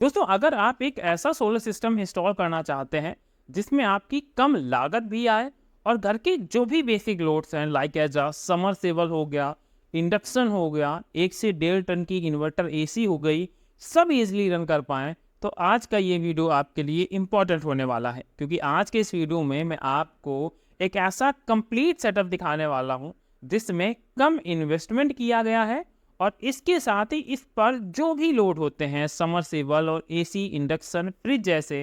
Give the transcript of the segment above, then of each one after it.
दोस्तों, अगर आप एक ऐसा सोलर सिस्टम इंस्टॉल करना चाहते हैं जिसमें आपकी कम लागत भी आए और घर के जो भी बेसिक लोड्स हैं लाइक एज समरसेबल हो गया, इंडक्शन हो गया, 1 से 1.5 टन की इन्वर्टर एसी हो गई, सब इजीली रन कर पाएँ, तो आज का ये वीडियो आपके लिए इम्पोर्टेंट होने वाला है। क्योंकि आज के इस वीडियो में मैं आपको एक ऐसा कंप्लीट सेटअप दिखाने वाला हूँ जिसमें कम इन्वेस्टमेंट किया गया है और इसके साथ ही इस पर जो भी लोड होते हैं समरसेबल और एसी, इंडक्शन, फ्रिज जैसे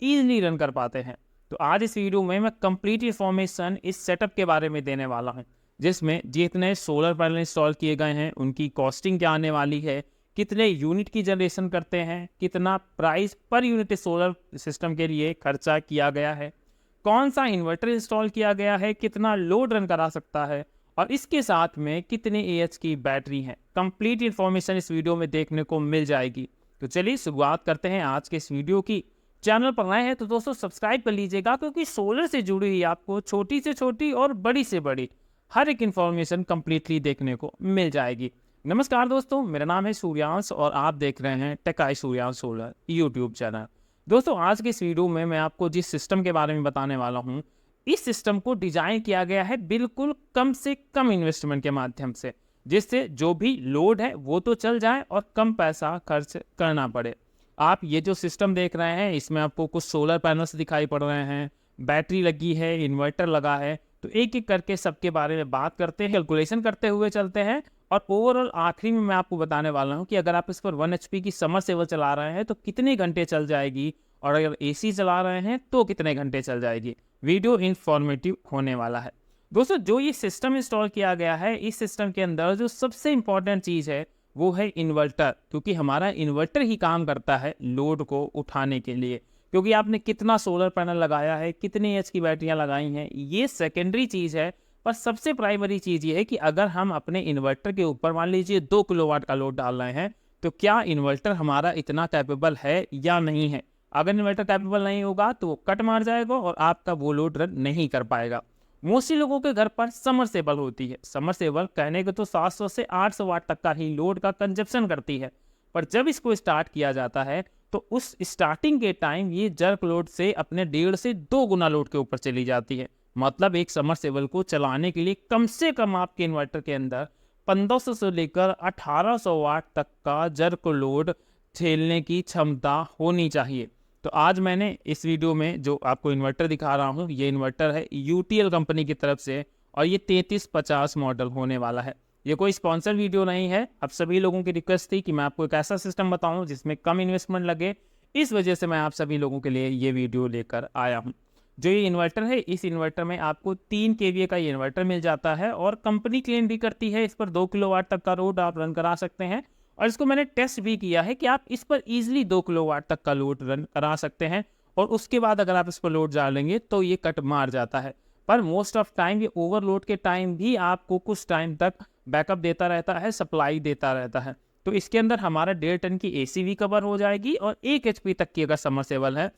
इजीली रन कर पाते हैं। तो आज इस वीडियो में मैं कंप्लीट इन्फॉर्मेशन इस सेटअप के बारे में देने वाला हूं, जिसमें जितने सोलर पैनल इंस्टॉल किए गए हैं उनकी कॉस्टिंग क्या आने वाली है, कितने यूनिट की जनरेशन करते हैं, कितना price per unit solar system के लिए खर्चा किया गया है, कौन सा इन्वर्टर इंस्टॉल किया गया है, कितना लोड रन करा सकता है और इसके साथ में कितने एएच की बैटरी है। कंप्लीट इन्फॉर्मेशन इस वीडियो में देखने को मिल जाएगी। तो चलिए शुरुआत करते हैं आज के इस वीडियो की। चैनल पर नए हैं तो दोस्तों सब्सक्राइब कर लीजिएगा, क्योंकि सोलर से जुड़ी हुई आपको छोटी से छोटी और बड़ी से बड़ी हर एक इन्फॉर्मेशन कंप्लीटली देखने को मिल जाएगी। नमस्कार दोस्तों, मेरा नाम है सूर्यांश और आप देख रहे हैं टेकाई सूर्यांश सोलर यूट्यूब चैनल। दोस्तों, आज के इस वीडियो में मैं आपको जिस सिस्टम के बारे में बताने वाला हूँ, इस सिस्टम को डिजाइन किया गया है बिल्कुल कम से कम इन्वेस्टमेंट के माध्यम से, जिससे जो भी लोड है वो तो चल जाए और कम पैसा खर्च करना पड़े। आप ये जो सिस्टम देख रहे हैं इसमें आपको कुछ सोलर पैनल्स दिखाई पड़ रहे हैं, बैटरी लगी है, इन्वर्टर लगा है। तो एक एक करके सबके बारे में बात करते हैं, कैलकुलेशन करते हुए चलते हैं और ओवरऑल आखिरी में मैं आपको बताने वाला हूँ कि अगर आप इस पर 1 HP की समरसेबल चला रहे हैं तो कितने घंटे चल जाएगी और अगर एसी चला रहे हैं तो कितने घंटे चल जाएगी। वीडियो इन्फॉर्मेटिव होने वाला है। दोस्तों, जो ये सिस्टम इंस्टॉल किया गया है, इस सिस्टम के अंदर जो सबसे इंपॉर्टेंट चीज़ है वो है इन्वर्टर, क्योंकि हमारा इन्वर्टर ही काम करता है लोड को उठाने के लिए। क्योंकि आपने कितना सोलर पैनल लगाया है, कितनी एच की बैटरियां लगाई हैं, ये सेकेंडरी चीज़ है। पर सबसे प्राइमरी चीज़ ये है कि अगर हम अपने इन्वर्टर के ऊपर मान लीजिए 2 किलोवाट का लोड डाल रहे हैं, तो क्या इन्वर्टर हमारा इतना कैपेबल है या नहीं है। अगर इन्वर्टर कैपेबल नहीं होगा तो वो कट मार जाएगा और आपका वो लोड रन नहीं कर पाएगा। मोस्टली लोगों के घर पर समरसेबल होती है। समरसेबल कहने को तो 700 से 800 वाट तक का ही लोड का कंजप्शन करती है, पर जब इसको स्टार्ट किया जाता है तो उस स्टार्टिंग के टाइम ये जर्क लोड से अपने 1.5 से 2 गुना लोड के ऊपर चली जाती है। मतलब एक समरसेबल को चलाने के लिए कम से कम आपके इन्वर्टर के अंदर 1500 से लेकर 1800 वाट तक का जर्क लोड झेलने की क्षमता होनी चाहिए। तो आज मैंने इस वीडियो में जो आपको इन्वर्टर दिखा रहा हूँ, ये इन्वर्टर है यूटीएल कंपनी की तरफ से और ये 3350 मॉडल होने वाला है। ये कोई स्पॉन्सर वीडियो नहीं है। अब सभी लोगों की रिक्वेस्ट थी कि मैं आपको एक ऐसा सिस्टम बताऊं जिसमें कम इन्वेस्टमेंट लगे, इस वजह से मैं आप सभी लोगों के लिए ये वीडियो लेकर आया हूँ। जो ये इन्वर्टर है, इस इन्वर्टर में आपको 3 kVA का ये इन्वर्टर मिल जाता है और कंपनी क्लेम भी करती है इस पर 2 किलोवाट तक का लोड आप रन करा सकते हैं। और इसको मैंने टेस्ट भी किया है कि आप इस पर इजीली 2 किलोवाट तक का लोड रन करा सकते हैं और उसके बाद अगर आप इस पर लोड डालेंगे तो ये कट मार जाता है। पर मोस्ट ऑफ टाइम ये ओवरलोड के टाइम भी आपको कुछ टाइम तक बैकअप देता रहता है, सप्लाई देता रहता है। तो इसके अंदर हमारा 1.5 टन की एसी भी कवर हो जाएगी और 1 HP तक की अगर समरसेबल है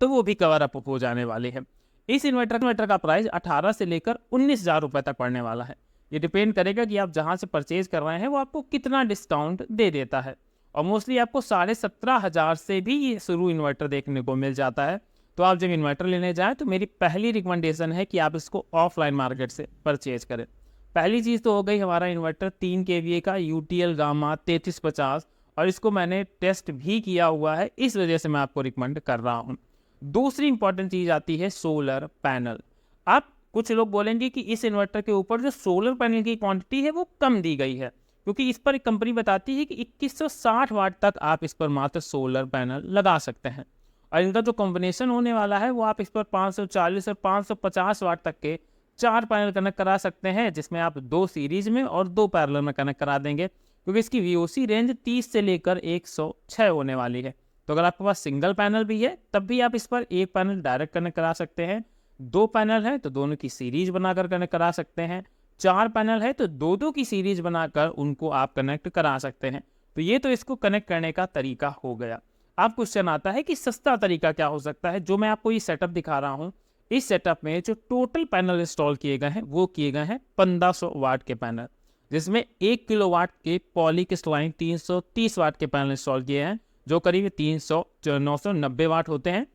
तो वो भी कवर अप हो जाने वाले हैं। इस इन्वर्टर का प्राइस 18 से लेकर 19,000 रुपए तक पड़ने वाला है। ये डिपेंड करेगा कि आप जहां से परचेज कर रहे हैं वो आपको कितना डिस्काउंट दे देता है। और मोस्टली आपको 17,500 से भी ये शुरू इन्वर्टर देखने को मिल जाता है। तो आप जब इन्वर्टर लेने जाएं तो मेरी पहली रिकमेंडेशन है कि आप इसको ऑफलाइन मार्केट से परचेज करें। पहली चीज़ तो हो गई हमारा इन्वर्टर 3 kVA का यूटीएल गामा 3350 और इसको मैंने टेस्ट भी किया हुआ है, इस वजह से मैं आपको रिकमेंड कर रहा हूँ। दूसरी इंपॉर्टेंट चीज़ आती है सोलर पैनल। आप कुछ लोग बोलेंगे कि इस इन्वर्टर के ऊपर जो सोलर पैनल की क्वांटिटी है वो कम दी गई है, क्योंकि इस पर एक कंपनी बताती है कि 2160 वाट तक आप इस पर मात्र सोलर पैनल लगा सकते हैं। और इनका जो कॉम्बिनेशन होने वाला है वो आप इस पर 540 और 550 वाट तक के 4 पैनल कनेक्ट करा सकते हैं, जिसमें आप 2 सीरीज में और 2 पैरेलल में कनेक्ट करा देंगे, क्योंकि इसकी VOC रेंज 30 से लेकर 106 होने वाली है। तो अगर आपके पास सिंगल पैनल भी है तब भी आप इस पर एक पैनल डायरेक्ट कनेक्ट करा सकते हैं, 2 पैनल है तो दोनों की सीरीज बनाकर कनेक्ट करा सकते हैं, 4 पैनल है तो 2-2 की सीरीज बनाकर उनको आप कनेक्ट करा सकते हैं। तो ये तो इसको कनेक्ट करने का तरीका हो गया। अब क्वेश्चन आता है कि सस्ता तरीका क्या हो सकता है। जो मैं आपको ये सेटअप दिखा रहा हूँ, इस सेटअप में जो टोटल पैनल इंस्टॉल किए गए हैं वो किए गए हैं 1500 वाट के पैनल, जिसमें 1 किलोवाट के पॉलीक्रिस्टलाइन 330 वाट के पैनल इंस्टॉल किए हैं, जो करीब 990 वाट होते हैं,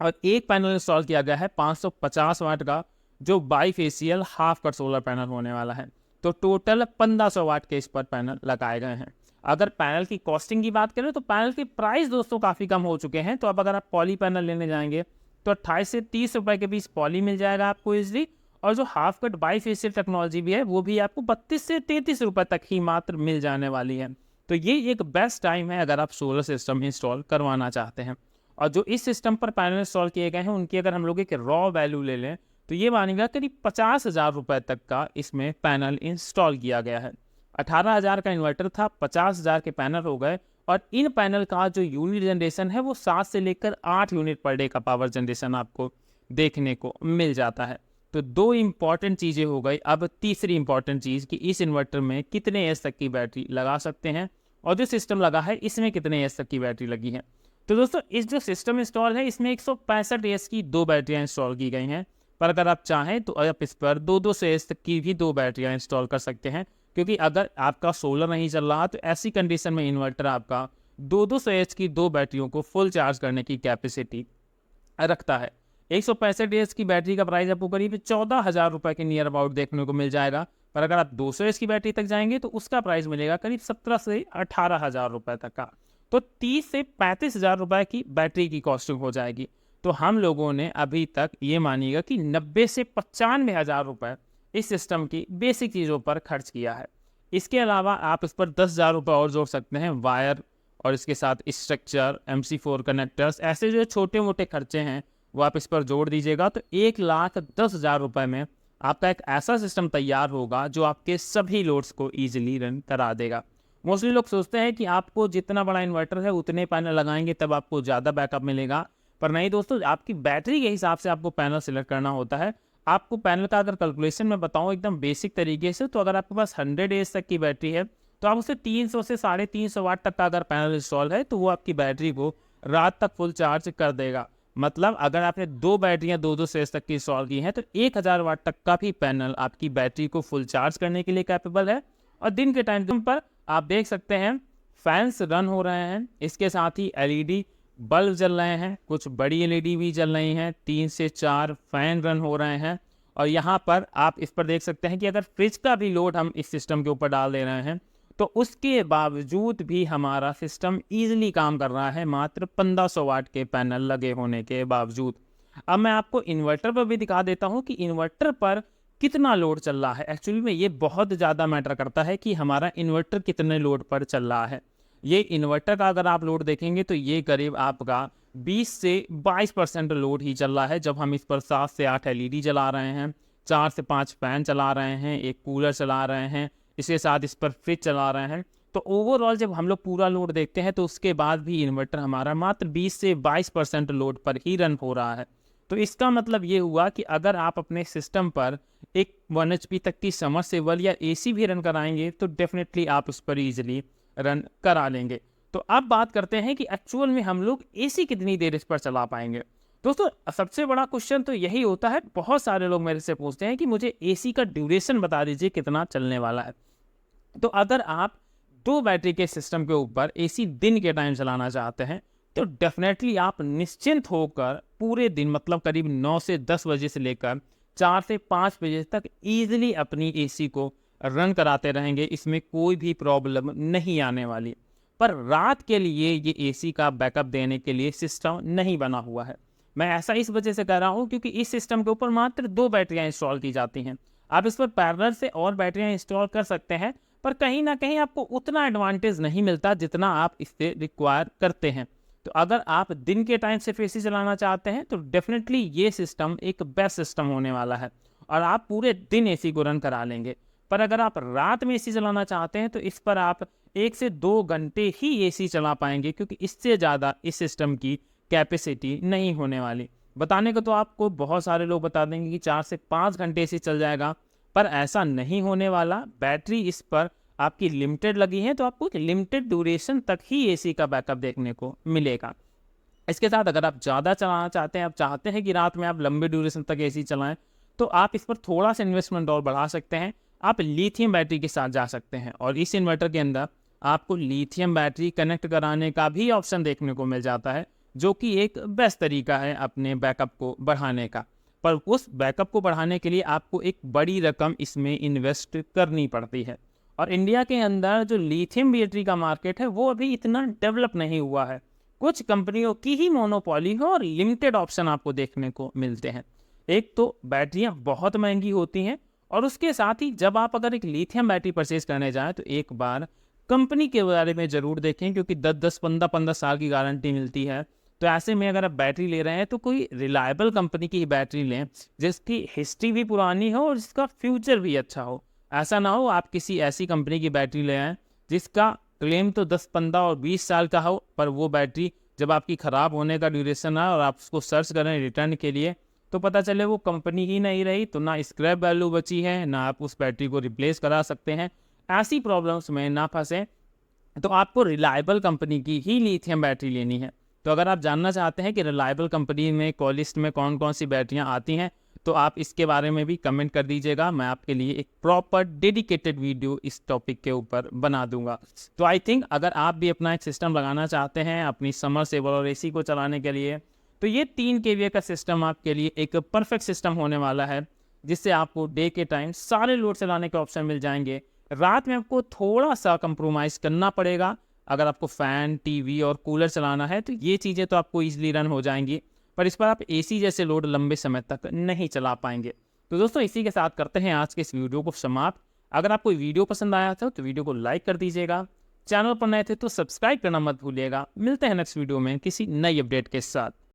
और एक पैनल इंस्टॉल किया गया है 550 वाट का, जो bifacial half cut solar panel होने वाला है। तो टोटल 1500 वाट के इस पर पैनल लगाए गए हैं। अगर पैनल की कॉस्टिंग की बात करें तो पैनल के प्राइस दोस्तों काफ़ी कम हो चुके हैं। तो अब अगर आप पॉली पैनल लेने जाएंगे तो 28 से 30 रुपए के बीच पॉली मिल जाएगा आपको इजली, और जो हाफ कट बाईफेशियल टेक्नोलॉजी भी है वो भी आपको 32 से 33 रुपए तक ही मात्र मिल जाने वाली है। तो ये एक बेस्ट टाइम है अगर आप सोलर सिस्टम इंस्टॉल करवाना चाहते हैं। और जो इस सिस्टम पर पैनल इंस्टॉल किए गए हैं उनकी अगर हम लोग एक रॉ वैल्यू ले लें तो ये मानेगा करीब 50,000 रुपये तक का इसमें पैनल इंस्टॉल किया गया है। 18,000 का इन्वर्टर था, 50,000 के पैनल हो गए, और इन पैनल का जो यूनिट जनरेशन है वो 7 से लेकर 8 यूनिट पर डे का पावर जनरेशन आपको देखने को मिल जाता है। तो दो इंपॉर्टेंट चीज़ें हो गई। अब तीसरी इंपॉर्टेंट चीज़ कि इस इन्वर्टर में कितने एच तक की बैटरी लगा सकते हैं, और जो सिस्टम लगा है इसमें कितने एच तक की बैटरी लगी है। तो दोस्तों इस जो सिस्टम इंस्टॉल है इसमें 165 एच की 2 बैटरियाँ इंस्टॉल की गई हैं, पर अगर आप चाहें तो आप इस पर 200 एच तक की भी 2 बैटरियाँ इंस्टॉल कर सकते हैं, क्योंकि अगर आपका सोलर नहीं चल रहा तो ऐसी कंडीशन में इन्वर्टर आपका 200 एच की 2 बैटरियों को फुल चार्ज करने की कैपेसिटी रखता है। 165 एच की बैटरी का प्राइस आपको करीब 14,000 रुपये के नियर अबाउट देखने को मिल जाएगा, पर अगर आप 200 एच की बैटरी तक जाएंगे तो उसका प्राइस मिलेगा करीब 17 से 18,000 रुपये तक का। तो 30 से 35,000 रुपये की बैटरी की कॉस्टिंग हो जाएगी। तो हम लोगों ने अभी तक ये मानिएगा कि 90 से 95,000 रुपये इस सिस्टम की बेसिक चीज़ों पर खर्च किया है। इसके अलावा आप इस पर 10,000 रुपये और जोड़ सकते हैं, वायर और इसके साथ स्ट्रक्चर, MC4 कनेक्टर्स, ऐसे जो छोटे मोटे खर्चे हैं वो आप इस पर जोड़ दीजिएगा तो 1,10,000 रुपये में आपका एक ऐसा सिस्टम तैयार होगा जो आपके सभी लोड्स को ईजिली रन करा देगा। मोस्टली लोग सोचते हैं कि आपको जितना बड़ा इन्वर्टर है उतने पैनल लगाएंगे तब आपको ज़्यादा बैकअप मिलेगा, पर नहीं दोस्तों, आपकी बैटरी के हिसाब से आपको पैनल सिलेक्ट करना होता है। आपको पैनल का अगर कैलकुलेशन में बताऊं एकदम बेसिक तरीके से, तो अगर आपके पास 100 एच तक की बैटरी है तो आप उसे 300 से 350 वाट तक का अगर पैनल इंस्टॉल है तो वो आपकी बैटरी को रात तक फुल चार्ज कर देगा। मतलब अगर आपने 2 बैटरियां 2-2 एच तक की इंस्टॉल की हैं तो 1,000 वाट तक का भी पैनल आपकी बैटरी को फुल चार्ज करने के लिए कैपेबल है। और दिन के टाइम पर आप देख सकते हैं फैंस रन हो रहे हैं, इसके साथ ही LED बल्ब जल रहे हैं, कुछ बड़ी LED भी जल रही हैं, 3 से 4 फैन रन हो रहे हैं। और यहाँ पर आप इस पर देख सकते हैं कि अगर फ्रिज का भी लोड हम इस सिस्टम के ऊपर डाल दे रहे हैं तो उसके बावजूद भी हमारा सिस्टम ईजिली काम कर रहा है, मात्र 1500 वाट के पैनल लगे होने के बावजूद। अब मैं आपको इन्वर्टर पर भी दिखा देता हूँ कि इन्वर्टर पर कितना लोड चल रहा है। एक्चुअली में ये बहुत ज़्यादा मैटर करता है कि हमारा इन्वर्टर कितने लोड पर चल रहा है। ये इन्वर्टर का अगर आप लोड देखेंगे तो ये करीब आपका 20 से 22% लोड ही चल रहा है, जब हम इस पर 7 से 8 LED जला रहे हैं, 4 से 5 फैन चला रहे हैं, एक कूलर चला रहे हैं, इसके साथ इस पर फ्रिज चला रहे हैं। तो ओवरऑल जब हम लोग पूरा लोड देखते हैं तो उसके बाद भी इन्वर्टर हमारा मात्र 20 से 22% लोड पर ही रन हो रहा है। तो इसका मतलब ये हुआ कि अगर आप अपने सिस्टम पर एक 1 HP तक की समरसेबल या AC भी रन कराएंगे तो डेफिनेटली आप उस पर ईजिली रन करा लेंगे। तो अब बात करते हैं कि एक्चुअल में हम लोग AC कितनी देर इस पर चला पाएंगे। दोस्तों सबसे बड़ा क्वेश्चन तो यही होता है, बहुत सारे लोग मेरे से पूछते हैं कि मुझे AC का ड्यूरेशन बता दीजिए कितना चलने वाला है। तो अगर आप 2 बैटरी के सिस्टम के ऊपर AC दिन के टाइम चलाना चाहते हैं तो डेफिनेटली आप निश्चिंत होकर पूरे दिन, मतलब करीब 9 से 10 बजे से लेकर 4 से 5 बजे तक ईजिली अपनी AC को रन कराते रहेंगे, इसमें कोई भी प्रॉब्लम नहीं आने वाली। पर रात के लिए ये AC का बैकअप देने के लिए सिस्टम नहीं बना हुआ है। मैं ऐसा इस वजह से कह रहा हूँ क्योंकि इस सिस्टम के ऊपर मात्र 2 बैटरियाँ इंस्टॉल की जाती हैं। आप इस पर पैरेलल से और बैटरियाँ इंस्टॉल कर सकते हैं, पर कहीं ना कहीं आपको उतना एडवांटेज नहीं मिलता जितना आप इससे रिक्वायर करते हैं। तो अगर आप दिन के टाइम सिर्फ AC चलाना चाहते हैं तो डेफिनेटली ये सिस्टम एक बेस्ट सिस्टम होने वाला है और आप पूरे दिन AC को रन करा लेंगे। पर अगर आप रात में AC चलाना चाहते हैं तो इस पर आप 1 से 2 घंटे ही AC चला पाएंगे, क्योंकि इससे ज़्यादा इस सिस्टम की कैपेसिटी नहीं होने वाली। बताने को तो आपको बहुत सारे लोग बता देंगे कि 4 से 5 घंटे AC चल जाएगा, पर ऐसा नहीं होने वाला। बैटरी इस पर आपकी लिमिटेड लगी है तो आपको लिमिटेड ड्यूरेशन तक ही AC का बैकअप देखने को मिलेगा। इसके साथ अगर आप ज़्यादा चलाना चाहते हैं, आप चाहते हैं कि रात में आप लंबे ड्यूरेशन तक AC चलाएं, तो आप इस पर थोड़ा सा इन्वेस्टमेंट और बढ़ा सकते हैं। आप लिथियम बैटरी के साथ जा सकते हैं और इस इन्वर्टर के अंदर आपको लिथियम बैटरी कनेक्ट कराने का भी ऑप्शन देखने को मिल जाता है, जो कि एक बेस्ट तरीका है अपने बैकअप को बढ़ाने का। पर उस बैकअप को बढ़ाने के लिए आपको एक बड़ी रकम इसमें इन्वेस्ट करनी पड़ती है, और इंडिया के अंदर जो लिथियम बैटरी का मार्केट है वो अभी इतना डेवलप नहीं हुआ है। कुछ कंपनियों की ही मोनोपोली है और लिमिटेड ऑप्शन आपको देखने को मिलते हैं। एक तो बैटरियां बहुत महंगी होती हैं, और उसके साथ ही जब आप अगर एक लिथियम बैटरी परचेज करने जाएं तो एक बार कंपनी के बारे में ज़रूर देखें, क्योंकि 10-10 15-15 साल की गारंटी मिलती है। तो ऐसे में अगर आप बैटरी ले रहे हैं तो कोई रिलायबल कंपनी की ही बैटरी लें, जिसकी हिस्ट्री भी पुरानी हो और जिसका फ्यूचर भी अच्छा हो। ऐसा ना हो आप किसी ऐसी कंपनी की बैटरी ले आएँ जिसका क्लेम तो 10-15 और 20 साल का हो, पर वो बैटरी जब आपकी ख़राब होने का ड्यूरेशन आए और आप उसको सर्च करें रिटर्न के लिए, तो पता चले वो कंपनी ही नहीं रही, तो ना स्क्रैप वैल्यू बची है, ना आप उस बैटरी को रिप्लेस करा सकते हैं। ऐसी प्रॉब्लम्स में ना फंसें, तो आपको रिलायबल कंपनी की ही लिथियम बैटरी लेनी है। तो अगर आप जानना चाहते हैं कि रिलायबल कंपनी में कॉलिस्ट में कौन कौन सी बैटरियां आती हैं, तो आप इसके बारे में भी कमेंट कर दीजिएगा। मैं आपके लिए एक प्रॉपर डेडिकेटेड वीडियो इस टॉपिक के ऊपर बना दूंगा। तो आई थिंक अगर आप भी अपना एक सिस्टम लगाना चाहते हैं अपनी समर सेवर और एसी को चलाने के लिए, तो ये 3 kVA का सिस्टम आपके लिए एक परफेक्ट सिस्टम होने वाला है, जिससे आपको डे के टाइम सारे लोड चलाने के ऑप्शन मिल जाएंगे। रात में आपको थोड़ा सा कंप्रोमाइज़ करना पड़ेगा। अगर आपको फ़ैन, टीवी और कूलर चलाना है तो ये चीज़ें तो आपको ईजिली रन हो जाएंगी, पर इस पर आप एसी जैसे लोड लंबे समय तक नहीं चला पाएंगे। तो दोस्तों, इसी के साथ करते हैं आज के इस वीडियो को समाप्त। अगर आपको वीडियो पसंद आया था तो वीडियो को लाइक कर दीजिएगा। चैनल पर नए थे तो सब्सक्राइब करना मत भूलिएगा। मिलते हैं नेक्स्ट वीडियो में किसी नई अपडेट के साथ।